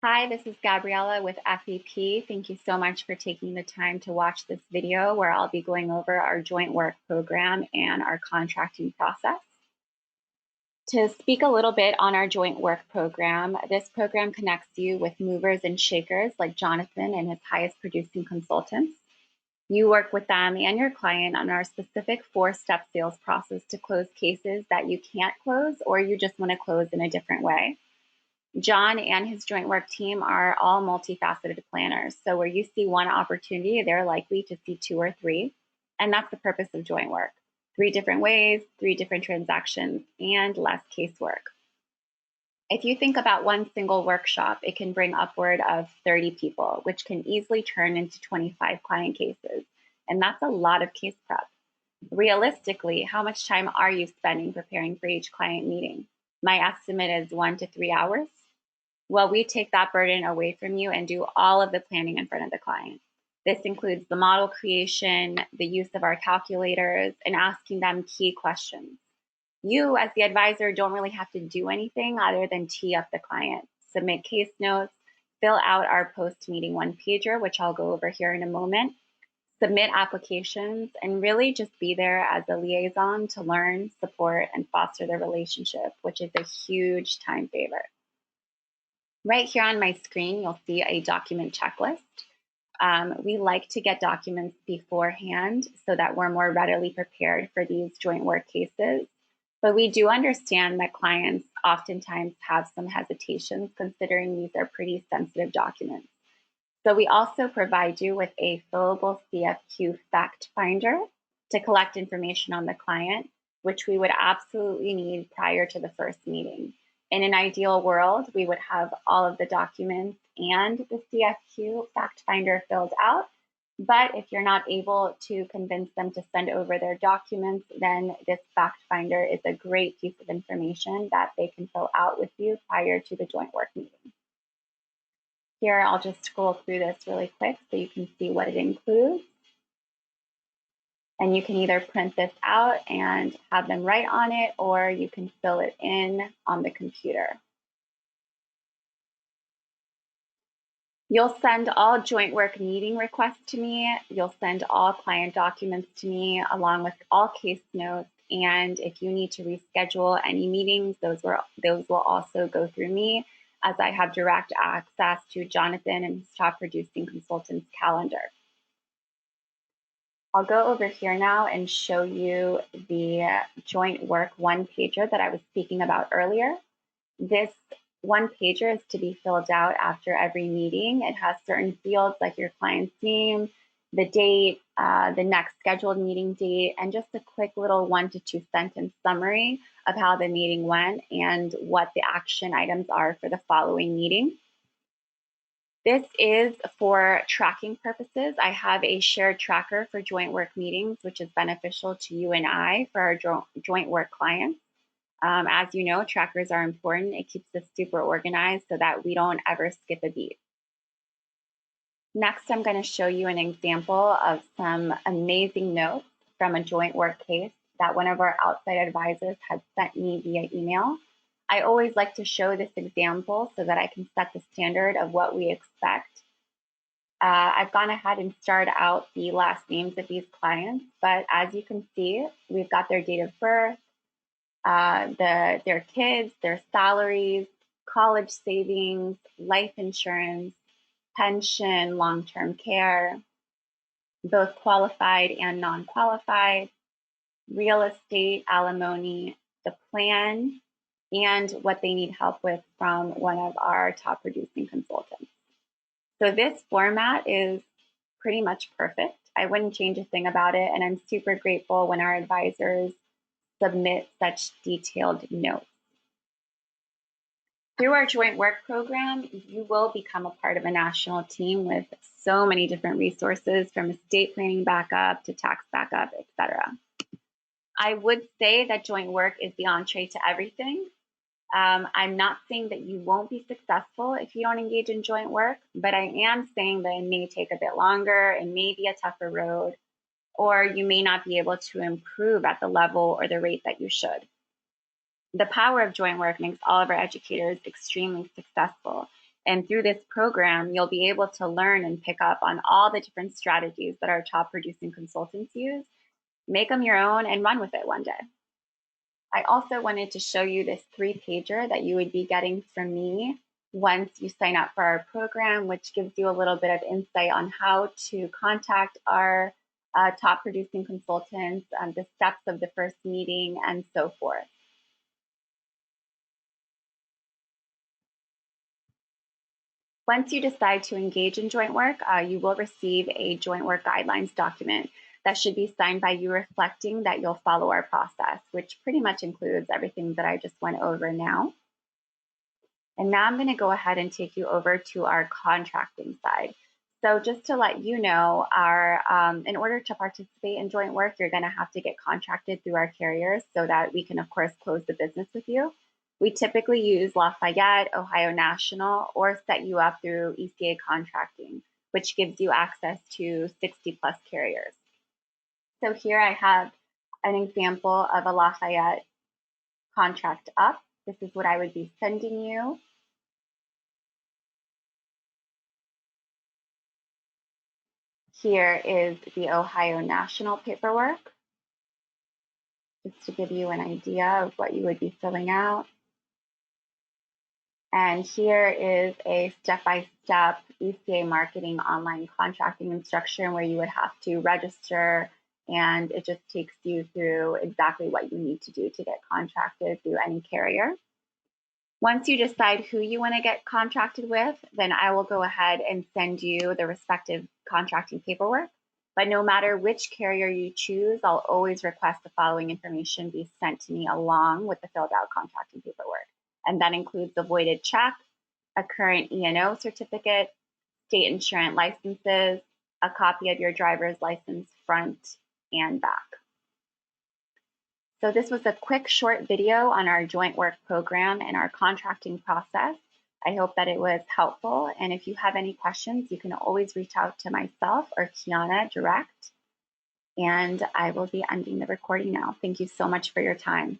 Hi, this is Gabriela with FEP. Thank you so much for taking the time to watch this video where I'll be going over our joint work program and our contracting process. To speak a little bit on our joint work program, this program connects you with movers and shakers like Jonathan and his highest producing consultants. You work with them and your client on our specific 4-step sales process to close cases that you can't close or you just want to close in a different way. John and his joint work team are all multifaceted planners. So where you see one opportunity, they're likely to see 2 or 3. And that's the purpose of joint work. 3 different ways, 3 different transactions, and less casework. If you think about one single workshop, it can bring upward of 30 people, which can easily turn into 25 client cases. And that's a lot of case prep. Realistically, how much time are you spending preparing for each client meeting? My estimate is 1 to 3 hours. Well, we take that burden away from you and do all of the planning in front of the client. This includes the model creation, the use of our calculators, and asking them key questions. You, as the advisor, don't really have to do anything other than tee up the client, submit case notes, fill out our post-meeting one-pager, which I'll go over here in a moment, submit applications, and really just be there as a liaison to learn, support, and foster the relationship, which is a huge time saver. Right here on my screen, you'll see a document checklist. We like to get documents beforehand so that we're more readily prepared for these joint work cases. But we do understand that clients oftentimes have some hesitations considering these are pretty sensitive documents. So we also provide you with a fillable CFQ fact finder to collect information on the client, which we would absolutely need prior to the first meeting. In an ideal world, we would have all of the documents and the CFQ fact finder filled out. But if you're not able to convince them to send over their documents, then this fact finder is a great piece of information that they can fill out with you prior to the joint work meeting. Here, I'll just scroll through this really quick so you can see what it includes. And you can either print this out and have them write on it, or you can fill it in on the computer. You'll send all joint work meeting requests to me. You'll send all client documents to me along with all case notes. And if you need to reschedule any meetings, those will also go through me, as I have direct access to Jonathan and his top producing consultant's calendar. I'll go over here now and show you the joint work one-pager that I was speaking about earlier. This one-pager is to be filled out after every meeting. It has certain fields like your client's name, the date, the next scheduled meeting date, and just a quick little 1 to 2 sentence summary of how the meeting went and what the action items are for the following meeting. This is for tracking purposes. I have a shared tracker for joint work meetings, which is beneficial to you and I for our joint work clients. As you know, trackers are important. It keeps us super organized so that we don't ever skip a beat. Next, I'm going to show you an example of some amazing notes from a joint work case that one of our outside advisors had sent me via email. I always like to show this example so that I can set the standard of what we expect. I've gone ahead and starred out the last names of these clients, but as you can see, we've got their date of birth, their kids, their salaries, college savings, life insurance, pension, long-term care, both qualified and non-qualified, real estate, alimony, the plan, and what they need help with from one of our top producing consultants. So this format is pretty much perfect. I wouldn't change a thing about it, and I'm super grateful when our advisors submit such detailed notes. Through our joint work program, you will become a part of a national team with so many different resources, from estate planning backup to tax backup, etc. I would say that joint work is the entree to everything. I'm not saying that you won't be successful if you don't engage in joint work, but I am saying that it may take a bit longer, it may be a tougher road, or you may not be able to improve at the level or the rate that you should. The power of joint work makes all of our educators extremely successful. And through this program, you'll be able to learn and pick up on all the different strategies that our top producing consultants use, make them your own, and run with it one day. I also wanted to show you this 3-pager that you would be getting from me once you sign up for our program, which gives you a little bit of insight on how to contact our top producing consultants, the steps of the first meeting, and so forth. Once you decide to engage in Jointwork, you will receive a Jointwork guidelines document that should be signed by you, reflecting that you'll follow our process, which pretty much includes everything that I just went over now. And now I'm going to go ahead and take you over to our contracting side. So just to let you know, in order to participate in Jointwork, you're going to have to get contracted through our carriers so that we can, of course, close the business with you. We typically use Lafayette, Ohio National, or set you up through ECA contracting, which gives you access to 60+ carriers. So here I have an example of a Lafayette contract up. This is what I would be sending you. Here is the Ohio National paperwork, just to give you an idea of what you would be filling out. And here is a step-by-step ECA marketing online contracting instruction where you would have to register, and it just takes you through exactly what you need to do to get contracted through any carrier. Once you decide who you want to get contracted with, then I will go ahead and send you the respective contracting paperwork. But no matter which carrier you choose, I'll always request the following information be sent to me along with the filled out contracting paperwork. And that includes a voided check, a current E&O certificate, state insurance licenses, a copy of your driver's license front and back. So this was a quick short video on our Jointwork program and our contracting process. I hope that it was helpful. And if you have any questions, you can always reach out to myself or Kiana direct. And I will be ending the recording now. Thank you so much for your time.